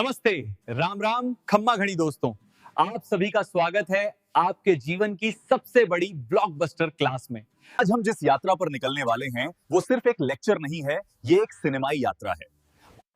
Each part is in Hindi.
नमस्ते, राम राम, खम्मा घड़ी दोस्तों। आप सभी का स्वागत है आपके जीवन की सबसे बड़ी ब्लॉकबस्टर क्लास में। आज हम जिस यात्रा पर निकलने वाले हैं वो सिर्फ एक लेक्चर नहीं है, ये एक सिनेमाई यात्रा है।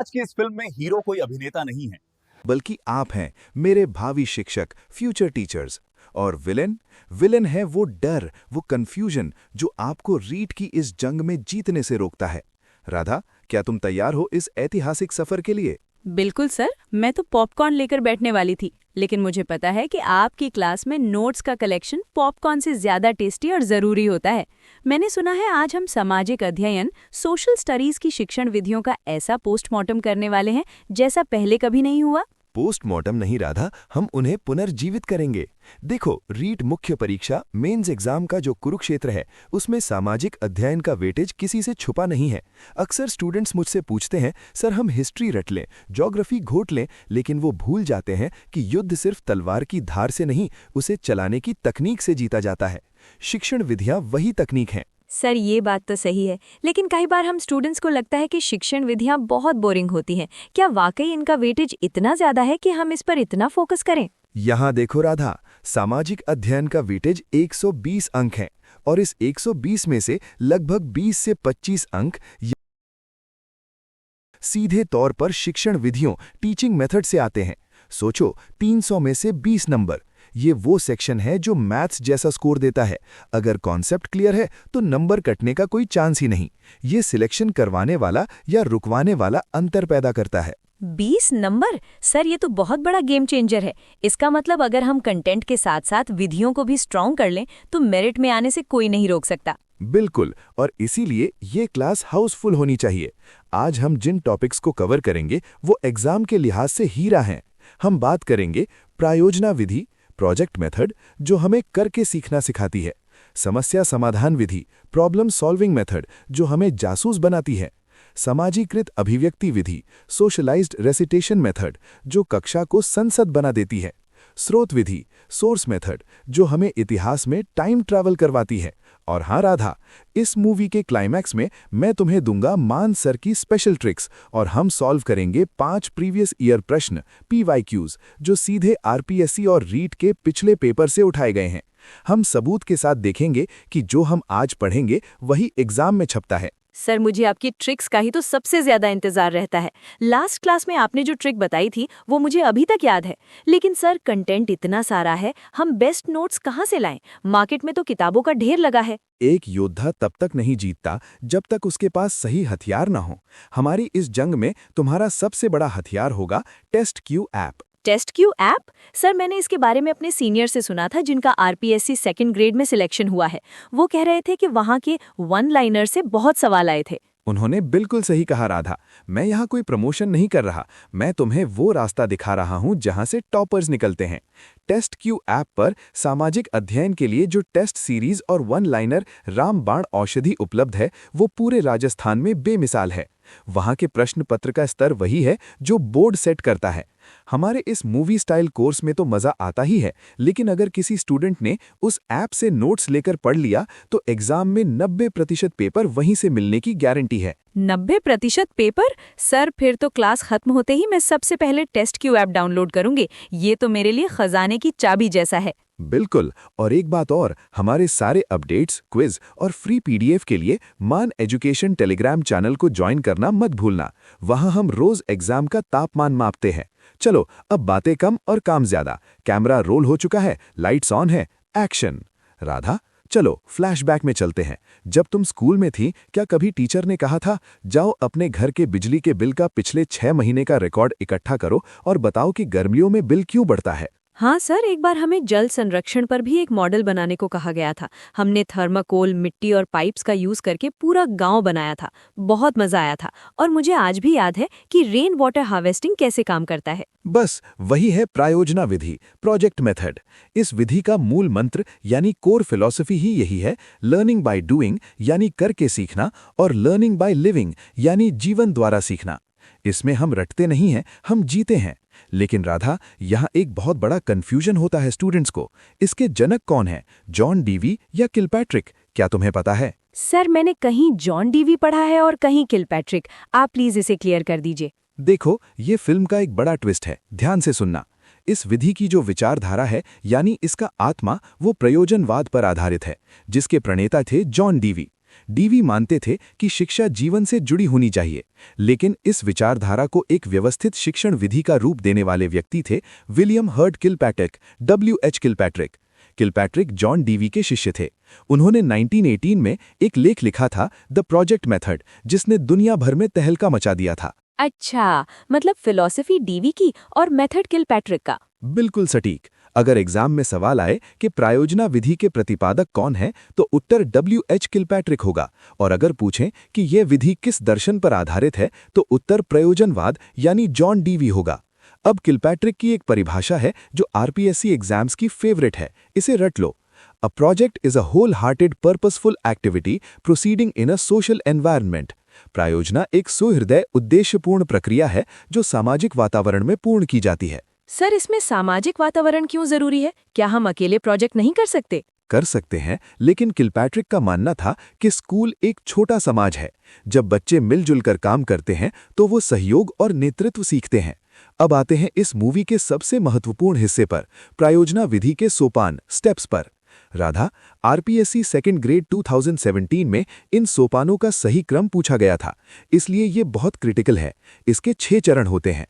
आज की इस फिल्म में हीरो कोई अभिनेता नहीं है, बल्कि आप हैं मेरे भावी शिक्षक, फ्यूचर टीचर्स। और विलेन विलेन है वो डर, वो कंफ्यूजन जो आपको रीट की इस जंग में जीतने से रोकता है। राधा, क्या तुम तैयार हो इस ऐतिहासिक सफर के लिए? बिल्कुल सर, मैं तो पॉपकॉर्न लेकर बैठने वाली थी, लेकिन मुझे पता है कि आपकी क्लास में नोट्स का कलेक्शन पॉपकॉर्न से ज्यादा टेस्टी और जरूरी होता है। मैंने सुना है आज हम सामाजिक अध्ययन, सोशल स्टडीज की शिक्षण विधियों का ऐसा पोस्टमार्टम करने वाले हैं जैसा पहले कभी नहीं हुआ। पोस्टमार्टम नहीं राधा, हम उन्हें पुनर्जीवित करेंगे। देखो, रीट मुख्य परीक्षा मेंस एग्जाम का जो कुरुक्षेत्र है, उसमें सामाजिक अध्ययन का वेटेज किसी से छुपा नहीं है। अक्सर स्टूडेंट्स मुझसे पूछते हैं, सर हम हिस्ट्री रट लें, ज्योग्राफी घोट लें, लेकिन वो भूल जाते हैं कि युद्ध सिर्फ तलवार की धार से नहीं, उसे चलाने की तकनीक से जीता जाता है। शिक्षण विधियां वही तकनीक हैं। सर ये बात तो सही है, लेकिन कई बार हम स्टूडेंट्स को लगता है कि शिक्षण विधियां बहुत बोरिंग होती हैं। क्या वाकई इनका वेटेज इतना ज्यादा है कि हम इस पर इतना फोकस करें? यहाँ देखो राधा, सामाजिक अध्ययन का वेटेज 120 अंक है और इस 120 में से लगभग 20 से 25 अंक सीधे तौर पर शिक्षण विधियों, टीचिंग मेथड से आते हैं। सोचो, 300 में से 20 नंबर, ये वो सेक्शन है जो मैथ्स जैसा स्कोर देता है। अगर कॉन्सेप्ट क्लियर है तो नंबर कटने का कोई चांस ही नहीं। ये सिलेक्शन करवाने वाला या रुकवाने वाला अंतर पैदा करता है। 20 नंबर? सर ये तो बहुत बड़ा गेम चेंजर है। इसका मतलब अगर हम कंटेंट के साथ साथ विधियों को भी स्ट्रॉन्ग कर लें तो मेरिट में आने से कोई नहीं रोक सकता। बिल्कुल, और इसीलिए ये क्लास हाउसफुल होनी चाहिए। आज हम जिन टॉपिक्स को कवर करेंगे वो एग्जाम के लिहाज से हीरा हैं। हम बात करेंगे प्रायोजना विधि, प्रोजेक्ट मेथड, जो हमें करके सीखना सिखाती है। समस्या समाधान विधि, प्रॉब्लम सॉल्विंग मेथड, जो हमें जासूस बनाती है। समाजीकृत अभिव्यक्ति विधि, सोशलाइज्ड रेसिटेशन मेथड, जो कक्षा को संसद बना देती है। स्रोत विधि, सोर्स मेथड, जो हमें इतिहास में टाइम ट्रैवल करवाती है। और हाँ राधा, इस मूवी के क्लाइमैक्स में मैं तुम्हें दूंगा मान सर की स्पेशल ट्रिक्स और हम सॉल्व करेंगे 5 प्रीवियस ईयर प्रश्न PYQs, जो सीधे RPSC और रीट के पिछले पेपर से उठाए गए हैं। हम सबूत के साथ देखेंगे कि जो हम आज पढ़ेंगे वही एग्जाम में छपता है। सर मुझे आपकी ट्रिक्स का ही तो सबसे ज्यादा इंतजार रहता है। लास्ट क्लास में आपने जो ट्रिक बताई थी वो मुझे अभी तक याद है, लेकिन सर कंटेंट इतना सारा है, हम बेस्ट नोट्स कहाँ से लाएं? मार्केट में तो किताबों का ढेर लगा है। एक योद्धा तब तक नहीं जीतता जब तक उसके पास सही हथियार ना हो। हमारी इस जंग में तुम्हारा सबसे बड़ा हथियार होगा test Q app. Test Q app? Sir मैंने इसके बारे में अपने सीनियर से सुना था जिनका RPSC सेकंड ग्रेड में सिलेक्शन हुआ है। वो कह रहे थे कि वहाँ के वन लाइनर से बहुत सवाल आए थे। उन्होंने बिल्कुल सही कहा राधा। मैं यहाँ कोई प्रमोशन नहीं कर रहा, मैं तुम्हें वो रास्ता दिखा रहा हूँ जहाँ से टॉपर्स निकलते हैं। टेस्ट क्यू ऐप पर सामाजिक अध्ययन के लिए जो टेस्ट सीरीज और वन लाइनर रामबाण औषधि उपलब्ध है वो पूरे राजस्थान में बेमिसाल है। वहाँ के प्रश्न पत्र का स्तर वही है जो बोर्ड सेट करता है। हमारे इस मूवी स्टाइल कोर्स में तो मजा आता ही है, लेकिन अगर किसी स्टूडेंट ने उस ऐप से नोट्स लेकर पढ़ लिया तो एग्जाम में 90% पेपर वहीं से मिलने की गारंटी है। 90% पेपर? सर फिर तो क्लास खत्म होते ही मैं सबसे पहले टेस्ट क्यू ऐप डाउनलोड करूंगी। ये तो मेरे लिए खजाने की चाबी जैसा है। बिल्कुल, और एक बात और, हमारे सारे अपडेट्स, क्विज और फ्री PDF के लिए मान एजुकेशन टेलीग्राम चैनल को ज्वाइन करना मत भूलना। वहां हम रोज एग्जाम का तापमान मापते हैं। चलो अब बातें कम और काम ज्यादा। कैमरा रोल हो चुका है, लाइट्स ऑन है, एक्शन। राधा, चलो फ्लैशबैक में चलते हैं। जब तुम स्कूल में थी, क्या कभी टीचर ने कहा था, जाओ अपने घर के बिजली के बिल का पिछले 6 महीने का रिकॉर्ड इकट्ठा करो और बताओ कि गर्मियों में बिल क्यों बढ़ता है? हाँ सर, एक बार हमें जल संरक्षण पर भी एक मॉडल बनाने को कहा गया था। हमने थर्माकोल, मिट्टी और पाइप्स का यूज करके पूरा गांव बनाया था। बहुत मजा आया था और मुझे आज भी याद है कि रेन वाटर हार्वेस्टिंग कैसे काम करता है। बस वही है प्रायोजना विधि, प्रोजेक्ट मेथड। इस विधि का मूल मंत्र यानी कोर फिलॉसफी ही यही है, लर्निंग बाय डूइंग यानी करके सीखना और लर्निंग बाय लिविंग यानी जीवन द्वारा सीखना। इसमें हम रटते नहीं हैं, हम जीते हैं। लेकिन राधा, यहाँ एक बहुत बड़ा कंफ्यूजन होता है स्टूडेंट्स को। इसके जनक कौन है, जॉन डीवी या किलपैट्रिक? क्या तुम्हें पता है? सर मैंने कहीं जॉन डीवी पढ़ा है और कहीं किलपैट्रिक। आप प्लीज इसे क्लियर कर दीजिए। देखो, ये फिल्म का एक बड़ा ट्विस्ट है, ध्यान से सुनना। इस विधि की जो विचारधारा है, यानी इसका आत्मा, वो प्रयोजनवाद पर आधारित है, जिसके प्रणेता थे जॉन डीवी। डीवी मानते थे कि शिक्षा जीवन से जुड़ी होनी चाहिए, लेकिन इस विचारधारा को एक व्यवस्थित शिक्षण विधि का रूप देने वाले व्यक्ति थे William Heard Kilpatrick, WH Kilpatrick. Kilpatrick John Dewey के शिष्य थे। उन्होंने 1918 में एक लेख लिखा था, द प्रोजेक्ट मेथड, जिसने दुनिया भर में तहलका मचा दिया था। अच्छा, मतलब फिलॉसफी डीवी की और मेथड किलपैट्रिक का। बिल्कुल सटीक। अगर एग्जाम में सवाल आए कि प्रायोजना विधि के प्रतिपादक कौन है, तो उत्तर WH किलपैट्रिक होगा, और अगर पूछें कि यह विधि किस दर्शन पर आधारित है, तो उत्तर प्रयोजनवाद यानी जॉन डीवी होगा। अब किलपैट्रिक की एक परिभाषा है जो RPSC एग्जाम्स की फेवरेट है, इसे रट लो। A project is a whole hearted purposeful activity proceeding in a social environment. प्रायोजना एक सुहृदय उद्देश्यपूर्ण प्रक्रिया है जो सामाजिक वातावरण में पूर्ण की जाती है। सर, इसमें सामाजिक वातावरण क्यों जरूरी है? क्या हम अकेले प्रोजेक्ट नहीं कर सकते? कर सकते हैं, लेकिन किलपैट्रिक का मानना था कि स्कूल एक छोटा समाज है। जब बच्चे मिलजुल कर काम करते हैं तो वो सहयोग और नेतृत्व सीखते हैं। अब आते हैं इस मूवी के सबसे महत्वपूर्ण हिस्से पर, प्रायोजना विधि के सोपान, स्टेप्स पर। राधा, RPSC सेकंड ग्रेड 2017 में इन सोपानों का सही क्रम पूछा गया था, इसलिए ये बहुत क्रिटिकल है। इसके 6 चरण होते हैं।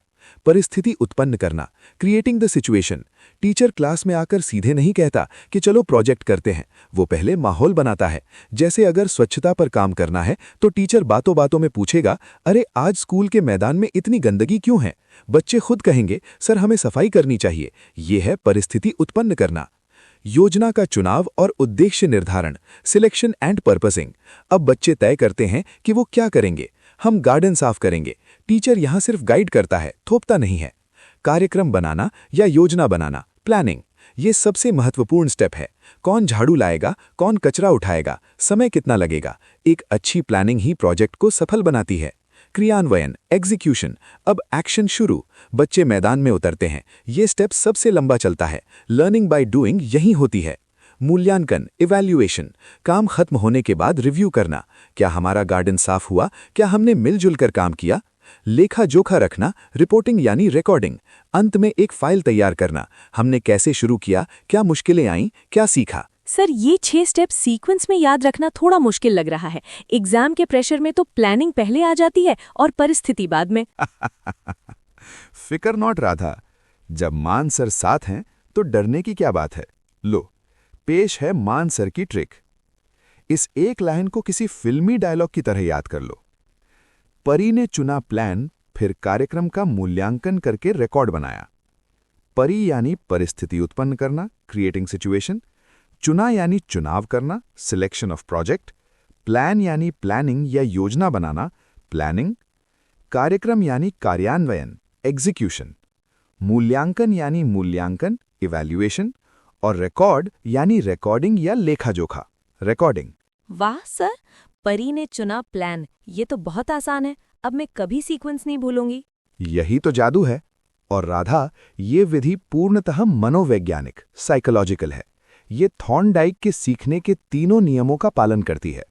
परिस्थिति उत्पन्न करना, creating the situation. Teacher class में आकर सीधे नहीं कहता कि चलो प्रोजेक्ट करते हैं, वो पहले माहौल बनाता है। जैसे अगर स्वच्छता पर काम करना है तो टीचर बातों बातों में पूछेगा, अरे आज स्कूल के मैदान में इतनी गंदगी क्यों है? बच्चे खुद कहेंगे, सर हमें सफाई करनी चाहिए। ये है परिस्थिति उत्पन्न करना। योजना का चुनाव और उद्देश्य निर्धारण, सिलेक्शन एंड पर्पसिंग। अब बच्चे तय करते हैं कि वो क्या करेंगे। हम गार्डन साफ करेंगे। टीचर यहाँ सिर्फ गाइड करता है, थोपता नहीं है। कार्यक्रम बनाना या योजना बनाना, प्लानिंग, ये सबसे महत्वपूर्ण स्टेप है। कौन झाड़ू लाएगा, कौन कचरा उठाएगा, समय कितना लगेगा। एक अच्छी प्लानिंग ही प्रोजेक्ट को सफल बनाती है। क्रियान्वयन, एग्जीक्यूशन, अब एक्शन शुरू। बच्चे मैदान में उतरते हैं। ये स्टेप सबसे लंबा चलता है। लर्निंग बाय डूइंग यहीं होती है। मूल्यांकन, इवैल्यूएशन, काम खत्म होने के बाद रिव्यू करना। क्या हमारा गार्डन साफ हुआ? क्या हमने मिलजुल कर काम किया? लेखा जोखा रखना, रिपोर्टिंग यानी रिकॉर्डिंग। अंत में एक फाइल तैयार करना। हमने कैसे शुरू किया, क्या मुश्किलें आईं, क्या सीखा। सर, ये 6 स्टेप सीक्वेंस में याद रखना थोड़ा मुश्किल लग रहा है। एग्जाम के प्रेशर में तो प्लानिंग पहले आ जाती है और परिस्थिति बाद में। फिकर नॉट राधा, जब मान सर साथ हैं तो डरने की क्या बात है। लो, पेश है मान सर की ट्रिक। इस एक लाइन को किसी फिल्मी डायलॉग की तरह याद कर लो। परी ने चुना प्लान, फिर कार्यक्रम का मूल्यांकन करके रिकॉर्ड बनाया। परी यानी परिस्थिति उत्पन्न करना, क्रिएटिंग सिचुएशन। चुना यानी चुनाव करना, सिलेक्शन ऑफ प्रोजेक्ट। प्लान यानी प्लानिंग या योजना बनाना, प्लानिंग। कार्यक्रम यानी कार्यान्वयन, एग्जीक्यूशन। मूल्यांकन यानी मूल्यांकन, इवैल्यूएशन। और रिकॉर्ड यानी रिकॉर्डिंग या लेखा जोखा, रिकॉर्डिंग। वाह सर, परी ने चुना प्लान, ये तो बहुत आसान है। अब मैं कभी सीक्वेंस नहीं भूलूंगी। यही तो जादू है। और राधा, ये विधि पूर्णतः मनोवैज्ञानिक, साइकोलॉजिकल है। ये थॉर्नडाइक के सीखने के 3 नियमों का पालन करती है।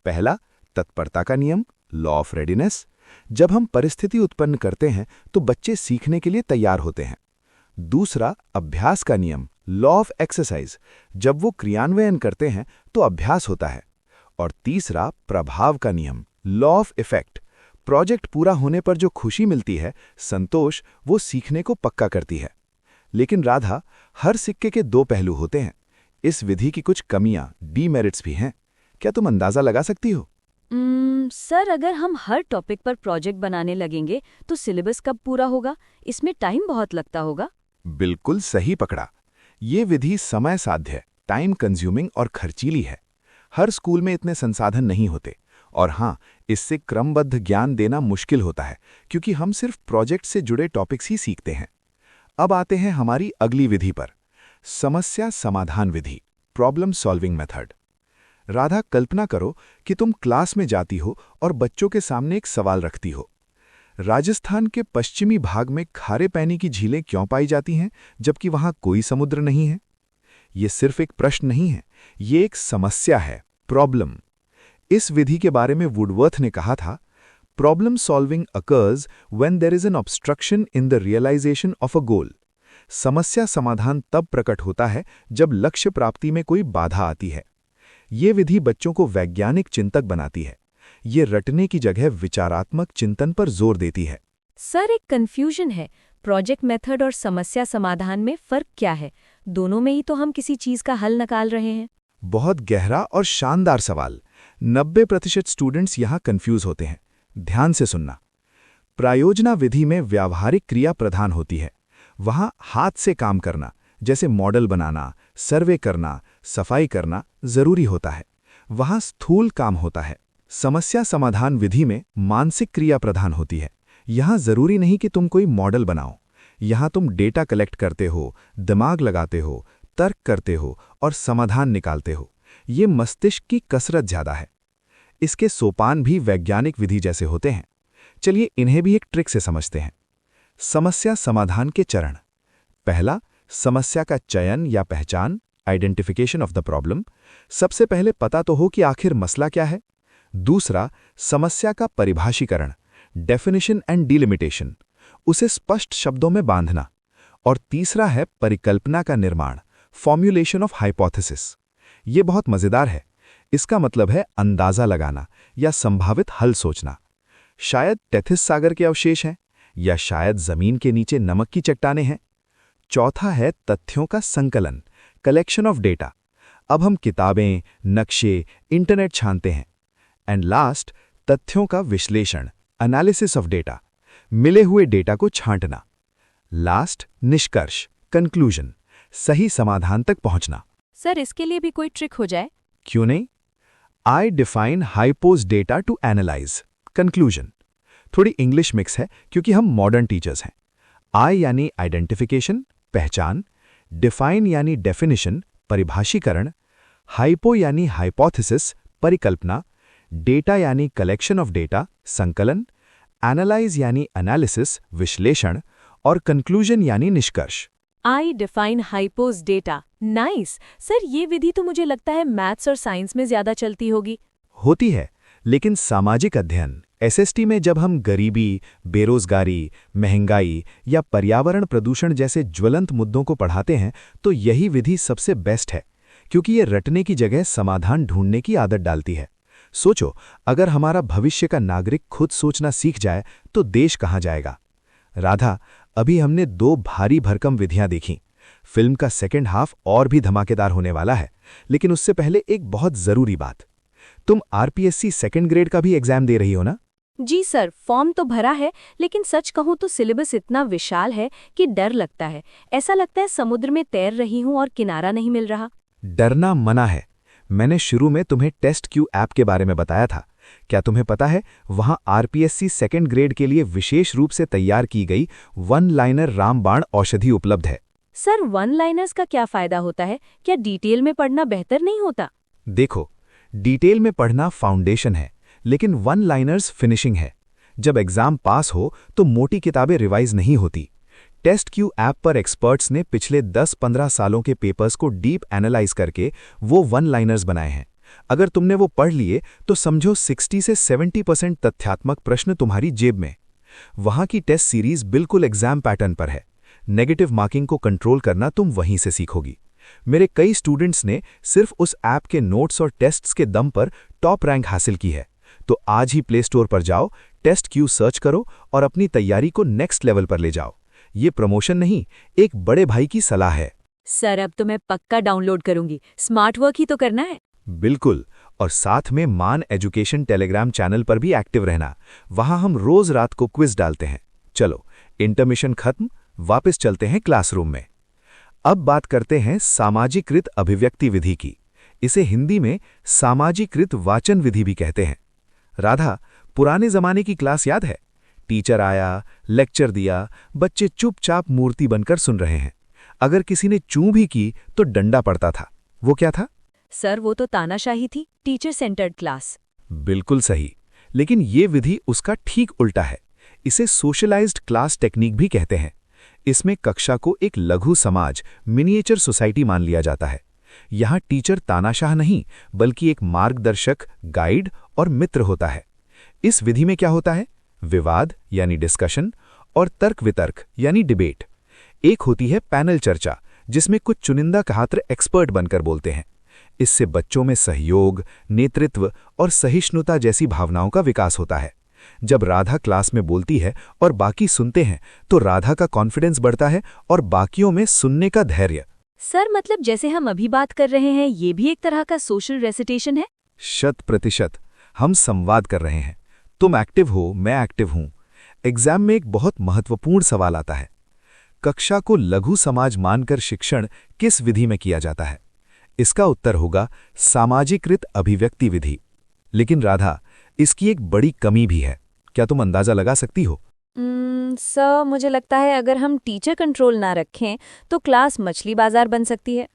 पहला, तत्परता का नियम, लॉ ऑफ रेडीनेस। जब हम परिस्थिति उत्पन्न करते हैं तो बच्चे सीखने के लिए तैयार होते हैं। दूसरा, अभ्यास का नियम, लॉ ऑफ एक्सरसाइज। जब वो क्रियान्वयन करते हैं तो अभ्यास होता है। और तीसरा, प्रभाव का नियम, लॉ ऑफ इफेक्ट। प्रोजेक्ट पूरा होने पर जो खुशी मिलती है, संतोष, वो सीखने को पक्का करती है। लेकिन राधा, हर सिक्के के 2 पहलू होते हैं। इस विधि की कुछ कमियां, डीमेरिट्स भी हैं। क्या तुम अंदाजा लगा सकती हो? सर, अगर हम हर टॉपिक पर प्रोजेक्ट बनाने लगेंगे तो सिलेबस कब पूरा होगा? इसमें टाइम बहुत लगता होगा। बिल्कुल सही पकड़ा। ये विधि समय साध्य, टाइम कंज्यूमिंग और खर्चीली है। हर स्कूल में इतने संसाधन नहीं होते। और हाँ, इससे क्रमबद्ध ज्ञान देना मुश्किल होता है, क्योंकि हम सिर्फ प्रोजेक्ट से जुड़े टॉपिक्स ही सीखते हैं। अब आते हैं हमारी अगली विधि पर, समस्या समाधान विधि, प्रॉब्लम सॉल्विंग मेथड। राधा, कल्पना करो कि तुम क्लास में जाती हो और बच्चों के सामने एक सवाल रखती हो। राजस्थान के पश्चिमी भाग में खारे पानी की झीलें क्यों पाई जाती हैं, जबकि वहां कोई समुद्र नहीं है? ये सिर्फ एक प्रश्न नहीं है, ये एक समस्या है, प्रॉब्लम। इस विधि के बारे में वुडवर्थ ने कहा था, Problem solving occurs when there is an obstruction in the realization of a goal. समस्या समाधान तब प्रकट होता है जब लक्ष्य प्राप्ति में कोई बाधा आती है। ये विधि बच्चों को वैज्ञानिक चिंतक बनाती है। ये रटने की जगह विचारात्मक चिंतन पर जोर देती है। सर, एक कंफ्यूजन है। प्रोजेक्ट मेथड और समस्या समाधान में फर्क क्या है? दोनों में ही तो हम किसी चीज का हल निकाल रहे हैं। बहुत गहरा और शानदार सवाल। 90% स्टूडेंट्स यहाँ कंफ्यूज होते हैं। ध्यान से सुनना। प्रायोजना विधि में व्यावहारिक क्रिया प्रधान होती है। वहाँ हाथ से काम करना, जैसे मॉडल बनाना, सर्वे करना, सफाई करना जरूरी होता है। वहाँ स्थूल काम होता है। समस्या समाधान विधि में मानसिक क्रिया प्रधान होती है। यहाँ जरूरी नहीं कि तुम कोई मॉडल बनाओ। यहाँ तुम डेटा कलेक्ट करते हो, दिमाग लगाते हो, तर्क करते हो और समाधान निकालते हो। ये मस्तिष्क की कसरत ज्यादा है। इसके सोपान भी वैज्ञानिक विधि जैसे होते हैं। चलिए इन्हें भी एक ट्रिक से समझते हैं। समस्या समाधान के चरण। पहला, समस्या का चयन या पहचान, आइडेंटिफिकेशन ऑफ द प्रॉब्लम। सबसे पहले पता तो हो कि आखिर मसला क्या है। दूसरा, समस्या का परिभाषीकरण, डेफिनेशन एंड डिलिमिटेशन, उसे स्पष्ट शब्दों में बांधना। और तीसरा है परिकल्पना का निर्माण, फॉर्म्यूलेशन ऑफ हाइपोथेसिस। ये बहुत मजेदार है। इसका मतलब है अंदाजा लगाना या संभावित हल सोचना। शायद टेथिस सागर के अवशेष हैं या शायद जमीन के नीचे नमक की चट्टानें हैं। चौथा है तथ्यों का संकलन, कलेक्शन ऑफ डेटा। अब हम किताबें, नक्शे, इंटरनेट छानते हैं। एंड लास्ट, तथ्यों का विश्लेषण, एनालिसिस ऑफ डेटा, मिले हुए डेटा को छांटना। लास्ट, निष्कर्ष, कंक्लूजन, सही समाधान तक पहुंचना। सर, इसके लिए भी कोई ट्रिक हो जाए? क्यों नहीं? I define hypos data to analyse. Conclusion. थोड़ी इंग्लिश मिक्स है क्योंकि हम मॉडर्न टीचर्स हैं। आई यानी आइडेंटिफिकेशन, पहचान, डिफाइन यानी डेफिनेशन, परिभाषीकरण, हाइपो यानी हाइपोथेसिस, परिकल्पना, डेटा यानी कलेक्शन ऑफ डेटा, संकलन, एनालाइज यानी एनालिसिस, विश्लेषण, और कंक्लूजन यानी निष्कर्ष। I define hypos data. Nice. Sir, ये विधि तो मुझे लगता है मैथ्स और साइंस में ज्यादा चलती होगी। होती है, लेकिन सामाजिक अध्ययन एसएसटी में जब हम गरीबी, बेरोजगारी, महंगाई या पर्यावरण प्रदूषण जैसे ज्वलंत मुद्दों को पढ़ाते हैं तो यही विधि सबसे बेस्ट है, क्योंकि ये रटने की जगह समाधान ढूंढने की आदत डालती है। सोचो, अगर हमारा भविष्य का नागरिक खुद सोचना सीख जाए तो देश कहाँ जाएगा। राधा, अभी हमने 2 भारी भरकम विधियां देखीं। फिल्म का सेकंड हाफ और भी धमाकेदार होने वाला है, लेकिन उससे पहले एक बहुत जरूरी बात। तुम आरपीएससी सेकंड ग्रेड का भी एग्जाम दे रही हो ना? जी सर, फॉर्म तो भरा है, लेकिन सच कहूँ तो सिलेबस इतना विशाल है कि डर लगता है। ऐसा लगता है समुद्र में तैर रही हूँ और किनारा नहीं मिल रहा। डरना मना है। मैंने शुरू में तुम्हें टेस्ट क्यू ऐप के बारे में बताया था। क्या तुम्हें पता है, वहां आरपीएससी सेकंड ग्रेड के लिए विशेष रूप से तैयार की गई 1 लाइनर रामबाण औषधि उपलब्ध है। सर, 1 लाइनर्स का क्या फायदा होता है? क्या डिटेल में पढ़ना बेहतर नहीं होता? देखो, डिटेल में पढ़ना फाउंडेशन है, लेकिन 1 लाइनर्स फिनिशिंग है। जब एग्जाम पास हो तो मोटी किताबें रिवाइज नहीं होती। टेस्ट क्यू ऐप पर एक्सपर्ट्स ने पिछले 10-15 सालों के पेपर्स को डीप एनालाइज करके वो 1 लाइनर्स बनाए हैं। अगर तुमने वो पढ़ लिए तो समझो 60 से 70% तथ्यात्मक प्रश्न तुम्हारी जेब में। वहां की टेस्ट सीरीज बिल्कुल एग्जाम पैटर्न पर है। नेगेटिव मार्किंग को कंट्रोल करना तुम वहीं से सीखोगी। मेरे कई स्टूडेंट्स ने सिर्फ उस ऐप के नोट्स और टेस्ट्स के दम पर टॉप रैंक हासिल की है। तो आज ही प्ले स्टोर पर जाओ, टेस्ट क्यू सर्च करो और अपनी तैयारी को नेक्स्ट लेवल पर ले जाओ। ये प्रमोशन नहीं, एक बड़े भाई की सलाह है। सर, अब तो मैं पक्का डाउनलोड करूंगी। स्मार्ट वर्क ही तो करना है। बिल्कुल, और साथ में मान एजुकेशन टेलीग्राम चैनल पर भी एक्टिव रहना। वहां हम रोज रात को क्विज डालते हैं। चलो, इंटरमिशन खत्म, वापस चलते हैं क्लासरूम में। अब बात करते हैं सामाजिकृत अभिव्यक्ति विधि की। इसे हिंदी में सामाजिकृत वाचन विधि भी कहते हैं। राधा, पुराने जमाने की क्लास याद है? टीचर आया, लेक्चर दिया, बच्चे चुपचाप मूर्ति बनकर सुन रहे हैं। अगर किसी ने चूं भी की तो डंडा पड़ता था। वो क्या था? सर, वो तो तानाशाही थी, टीचर सेंटर्ड क्लास। बिल्कुल सही, लेकिन ये विधि उसका ठीक उल्टा है। इसे सोशलाइज्ड क्लास टेक्निक भी कहते हैं। इसमें कक्षा को एक लघु समाज, मिनिएचर सोसाइटी मान लिया जाता है। यहाँ टीचर तानाशाह नहीं, बल्कि एक मार्गदर्शक, गाइड और मित्र होता है। इस विधि में क्या होता है? विवाद यानी डिस्कशन और तर्क वितर्क यानी डिबेट। एक होती है पैनल चर्चा, जिसमें कुछ चुनिंदा छात्र एक्सपर्ट बनकर बोलते हैं। इससे बच्चों में सहयोग, नेतृत्व और सहिष्णुता जैसी भावनाओं का विकास होता है। जब राधा क्लास में बोलती है और बाकी सुनते हैं तो राधा का कॉन्फिडेंस बढ़ता है और बाकियों में सुनने का धैर्य। सर, मतलब जैसे हम अभी बात कर रहे हैं, ये भी एक तरह का सोशल रेसिटेशन है? 100%। हम संवाद कर रहे हैं। तुम एक्टिव हो, मैं एक्टिव हूं। एग्जाम में एक बहुत महत्वपूर्ण सवाल आता है, कक्षा को लघु समाज मानकर शिक्षण किस विधि में किया जाता है? इसका उत्तर होगा सामाजिकृत अभिव्यक्ति विधि। लेकिन राधा, इसकी एक बड़ी कमी भी है। क्या तुम अंदाजा लगा सकती हो? सर, मुझे लगता है अगर हम टीचर कंट्रोल ना रखें तो क्लास मछली बाजार बन सकती है।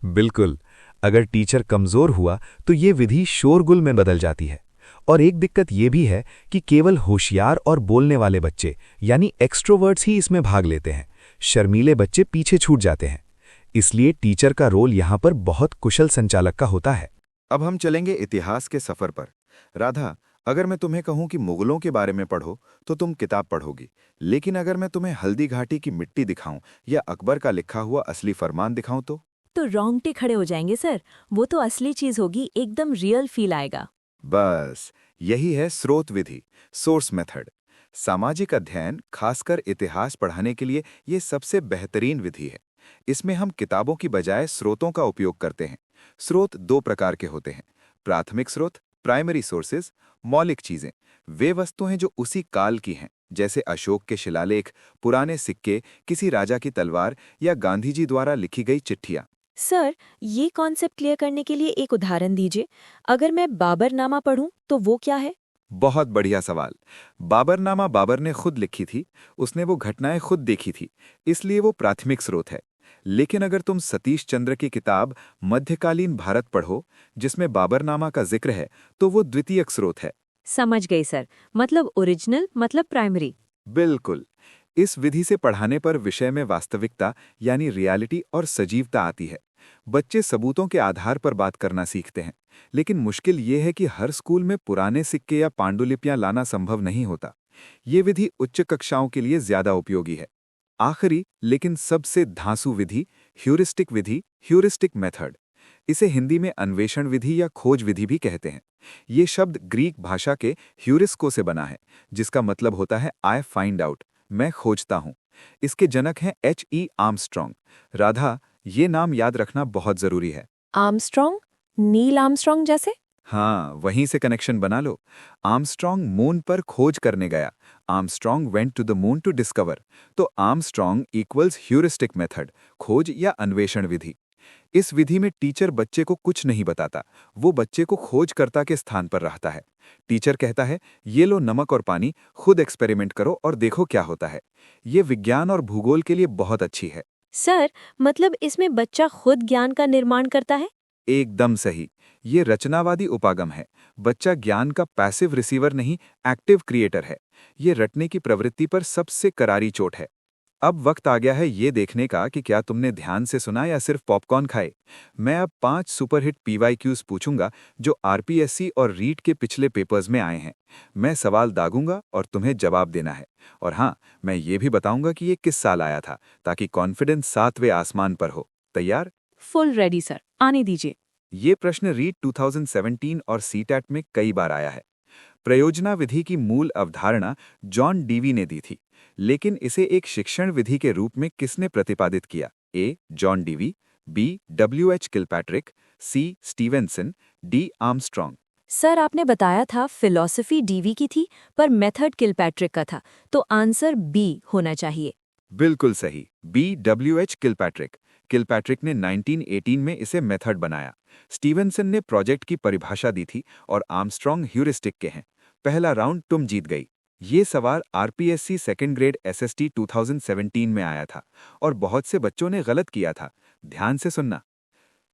बिल्कुल। अगर टीचर कमजोर हुआ तो ये विधि शोरगुल में बदल जाती है। और एक दिक्कत ये भी है कि केवल होशियार और बोलने वाले बच्चे यानी एक्सट्रोवर्ट्स ही इसमें भाग लेते हैं। शर्मीले बच्चे पीछे छूट जाते हैं। इसलिए टीचर का रोल यहाँ पर बहुत कुशल संचालक का होता है। अब हम चलेंगे इतिहास के सफर पर। राधा, अगर मैं तुम्हें कहूं कि मुगलों के बारे में पढ़ो तो तुम किताब पढ़ोगी, लेकिन अगर मैं तुम्हें हल्दी घाटी की मिट्टी दिखाऊं या अकबर का लिखा हुआ असली फरमान दिखाऊं तो रोंगटे खड़े हो जाएंगे सर। वो तो असली चीज होगी, एकदम रियल फील आएगा। बस यही है स्रोत विधि, सोर्स मेथड। सामाजिक अध्ययन, खासकर इतिहास पढ़ाने के लिए ये सबसे बेहतरीन विधि है। इसमें हम किताबों की बजाय स्रोतों का उपयोग करते हैं। स्रोत दो प्रकार के होते हैं, प्राथमिक स्रोत, प्राइमरी सोर्सेज। मौलिक चीजें वे वस्तुएं जो उसी काल की हैं, जैसे अशोक के शिलालेख, पुराने सिक्के, किसी राजा की तलवार या गांधी जी द्वारा लिखी गई चिट्ठियां। सर, ये कॉन्सेप्ट क्लियर करने के लिए एक उदाहरण दीजिए। अगर मैं बाबरनामा पढ़ूं तो वो क्या है? बहुत बढ़िया सवाल। बाबरनामा बाबर ने खुद लिखी थी, उसने वो घटनाएं खुद देखी थी, इसलिए वो प्राथमिक स्रोत है। लेकिन अगर तुम सतीश चंद्र की किताब मध्यकालीन भारत पढ़ो, जिसमें बाबरनामा का जिक्र है, तो वो द्वितीयक स्रोत है। समझ गई सर, मतलब ओरिजिनल मतलब प्राइमरी। बिल्कुल। इस विधि से पढ़ाने पर विषय में वास्तविकता यानी रियलिटी और सजीवता आती है। बच्चे सबूतों के आधार पर बात करना सीखते हैं। लेकिन मुश्किल ये है कि हर स्कूल में पुराने सिक्के या पांडुलिपियां लाना संभव नहीं होता। ये विधि उच्च कक्षाओं के लिए ज्यादा उपयोगी है। आखिरी लेकिन सबसे धांसू विधि, ह्यूरिस्टिक विधि, ह्यूरिस्टिक मेथड। इसे हिंदी में अन्वेषण विधि या खोज विधि भी कहते हैं। ये शब्द ग्रीक भाषा के ह्यूरिस्को से बना है, जिसका मतलब होता है आई फाइंड आउट, मैं खोजता हूं। इसके जनक हैं H.E. आर्मस्ट्रॉन्ग। राधा, ये नाम याद रखना बहुत जरूरी है। आर्मस्ट्रॉन्ग? नील आर्मस्ट्रॉन्ग जैसे? हाँ, वहीं से कनेक्शन बना लो। आर्मस्ट्रॉन्ग मून पर खोज करने गया। Armstrong went to the moon to discover. तो आर्मस्ट्रॉन्ग इक्वल्स ह्यूरिस्टिक मेथड, खोज या अन्वेषण विधि। इस विधि में टीचर बच्चे को कुछ नहीं बताता, वो बच्चे को खोजकर्ता के स्थान पर रखता है। टीचर कहता है, ये लो नमक और पानी, खुद एक्सपेरिमेंट करो और देखो क्या होता है। ये विज्ञान और भूगोल के लिए बहुत अच्छी है। सर, मतलब इसमें बच्चा खुद ज्ञान का निर्माण करता है? एकदम सही। ये रचनावादी उपागम है। बच्चा ज्ञान का पैसिव रिसीवर नहीं, एक्टिव क्रिएटर है। ये रटने की प्रवृत्ति पर सबसे करारी चोट है। अब वक्त आ गया है ये देखने का कि क्या तुमने ध्यान से सुना या सिर्फ पॉपकॉर्न खाए। मैं अब 5 सुपरहिट PYQs पूछूंगा जो RPSC और रीट के पिछले पेपर्स में आए हैं। मैं सवाल दागूंगा और तुम्हें जवाब देना है। और हाँ, मैं ये भी बताऊंगा कि ये किस साल आया था, ताकि कॉन्फिडेंस 7वें आसमान पर हो। तैयार? फुल रेडी सर, आने दीजिए। ये प्रश्न रीट 2017 और CTET में कई बार आया है। प्रयोजना विधि की मूल अवधारणा जॉन डीवी ने दी थी, लेकिन इसे एक शिक्षण विधि के रूप में किसने प्रतिपादित किया? A. John Dewey, B. WH Kilpatrick, C. Stevenson, D. Armstrong. Sir, आपने बताया था फिलॉसफी डीवी की थी, पर मेथड किलपैट्रिक का था, तो आंसर B होना चाहिए। बिल्कुल सही, B. WH Kilpatrick. किलपैट्रिक ने 1918 में इसे मेथड बनाया। स्टीवेंसन ने प्रोजेक्ट की परिभाषा दी थी और आर्मस्ट्रॉन्ग ह्यूरिस्टिक के हैं। पहला राउंड तुम जीत गई। ये सवाल RPSC सेकेंड ग्रेड SST 2017 में आया था और बहुत से बच्चों ने गलत किया था। ध्यान से सुनना।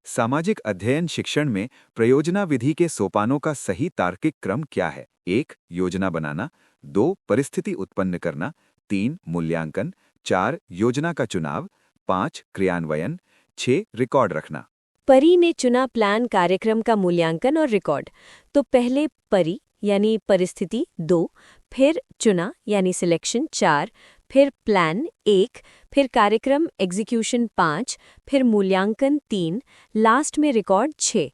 सामाजिक अध्ययन शिक्षण में प्रयोजना विधि के सोपानों का सही तार्किक क्रम क्या है? 1. योजना बनाना, 2. परिस्थिति उत्पन्न करना, 3. मूल्यांकन, 4. योजना का चुनाव, 5. क्रियान्वयन, 6. रिकॉर्ड रखना। परी ने चुना प्लान कार्यक्रम का मूल्यांकन और रिकॉर्ड। तो पहले परी यानी परिस्थिति 2, फिर चुना यानी सिलेक्शन 4, फिर प्लान 1, फिर कार्यक्रम एग्जीक्यूशन 5, फिर मूल्यांकन 3, लास्ट में रिकॉर्ड 6।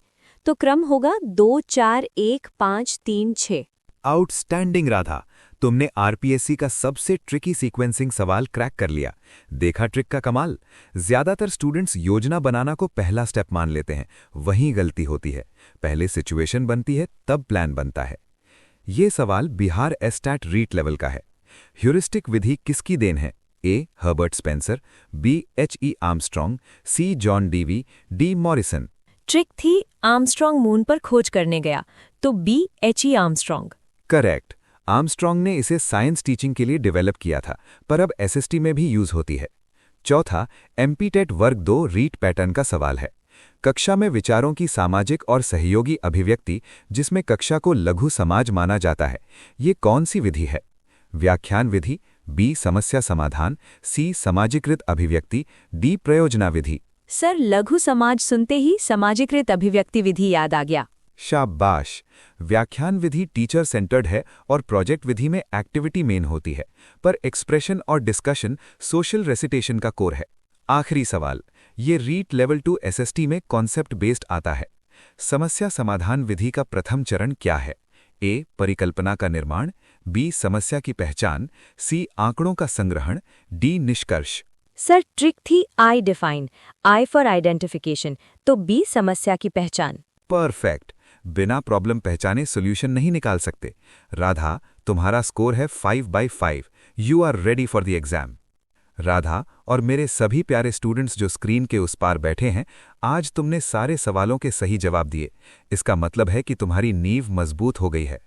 तो क्रम होगा 2, 4, 1, 5, 3, 6। आउटस्टैंडिंग राधा, तुमने आरपीएससी का सबसे ट्रिकी सीक्वेंसिंग सवाल क्रैक कर लिया। देखा ट्रिक का कमाल। ज्यादातर स्टूडेंट्स योजना बनाना को पहला स्टेप मान लेते हैं, वहीं गलती होती है। पहले सिचुएशन बनती है, तब प्लान बनता है। ये सवाल बिहार एस्टैट रीट लेवल का है। ह्यूरिस्टिक विधि किसकी देन है? A. Herbert Spencer, B. H.E. Armstrong, C. John Dewey, D. Morrison. Trick थी आर्मस्ट्रॉन्ग मून पर खोज करने गया, तो B. H.E. Armstrong. Correct. Armstrong ने इसे साइंस टीचिंग के लिए डेवलप किया था, पर अब एसएसटी में भी यूज होती है। चौथा, एमपीटेट वर्ग 2 रीट पैटर्न का सवाल है। कक्षा में विचारों की सामाजिक और सहयोगी अभिव्यक्ति, जिसमें कक्षा को लघु समाज माना जाता है, ये कौन सी विधि है? व्याख्यान विधि, बी. समस्या समाधान, सी. समाजीकृत अभिव्यक्ति, डी. प्रयोजना विधि। सर, लघु समाज सुनते ही समाजीकृत अभिव्यक्ति विधि याद आ गया। शाबाश। व्याख्यान विधि टीचर सेंटर्ड है और प्रोजेक्ट विधि में एक्टिविटी मेन होती है, पर एक्सप्रेशन और डिस्कशन सोशल रेसिटेशन का कोर है। आखिरी सवाल, ये रीट लेवल 2 एसएसटी में कॉन्सेप्ट बेस्ड आता है। समस्या समाधान विधि का प्रथम चरण क्या है? ए. परिकल्पना का निर्माण, बी. समस्या की पहचान, सी. आंकड़ों का संग्रहण, डी. निष्कर्ष। सर, ट्रिक थी I define, I for identification, तो बी. समस्या की पहचान। परफेक्ट। बिना प्रॉब्लम पहचाने सॉल्यूशन नहीं निकाल सकते। राधा, तुम्हारा स्कोर है 5/5। You are ready for the exam. Radha और मेरे सभी प्यारे स्टूडेंट्स जो स्क्रीन के उस पार बैठे हैं, आज तुमने सारे सवालों के सही जवाब दिए। इसका मतलब है कि तुम्हारी नींव मजबूत हो गई है।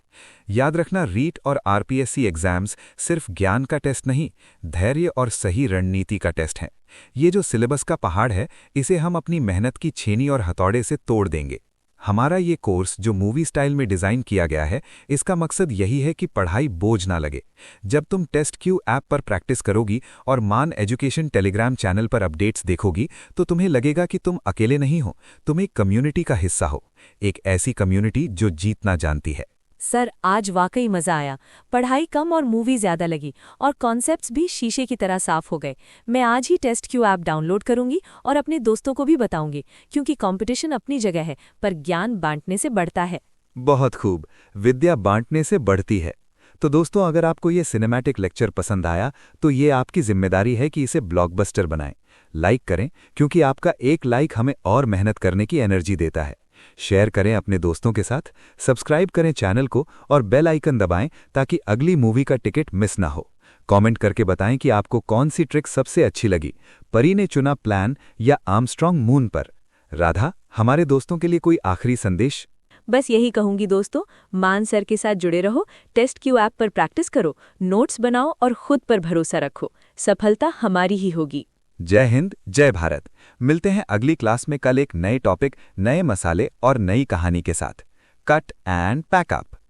याद रखना, रीट और आरपीएससी एग्जाम्स सिर्फ ज्ञान का टेस्ट नहीं, धैर्य और सही रणनीति का टेस्ट है। ये जो सिलेबस का पहाड़ है, इसे हम अपनी मेहनत की छेनी और हथौड़े से तोड़ देंगे। हमारा ये कोर्स जो मूवी स्टाइल में डिज़ाइन किया गया है, इसका मकसद यही है कि पढ़ाई बोझ ना लगे। जब तुम टेस्ट क्यू ऐप पर प्रैक्टिस करोगी और मान एजुकेशन टेलीग्राम चैनल पर अपडेट्स देखोगी, तो तुम्हें लगेगा कि तुम अकेले नहीं हो, तुम एक कम्युनिटी का हिस्सा हो, एक ऐसी कम्युनिटी जो जीतना जानती है। सर, आज वाकई मजा आया। पढ़ाई कम और मूवी ज्यादा लगी, और कॉन्सेप्ट्स भी शीशे की तरह साफ हो गए। मैं आज ही टेस्ट क्यू ऐप डाउनलोड करूंगी और अपने दोस्तों को भी बताऊंगी, क्योंकि कंपटीशन अपनी जगह है, पर ज्ञान बांटने से बढ़ता है। बहुत खूब। विद्या बांटने से बढ़ती है। तो दोस्तों, अगर आपको ये सिनेमैटिक लेक्चर पसंद आया, तो ये आपकी जिम्मेदारी है कि इसे ब्लॉकबस्टर बनाएं। लाइक करें, क्योंकि आपका एक लाइक हमें और मेहनत करने की एनर्जी देता है। शेयर करें अपने दोस्तों के साथ, सब्सक्राइब करें चैनल को और बेल आइकन दबाएं ताकि अगली मूवी का टिकट मिस ना हो। कमेंट करके बताएं कि आपको कौन सी ट्रिक सबसे अच्छी लगी, परी ने चुना प्लान या आर्मस्ट्रॉन्ग मून पर। राधा, हमारे दोस्तों के लिए कोई आखिरी संदेश? बस यही कहूंगी दोस्तों, मान सर के साथ जुड़े रहो, टेस्ट क्यू ऐप पर प्रैक्टिस करो, नोट्स बनाओ और खुद पर भरोसा रखो। सफलता हमारी ही होगी। जय हिंद, जय भारत। मिलते हैं अगली क्लास में कल एक नए टॉपिक, नए मसाले और नई कहानी के साथ। Cut and pack up.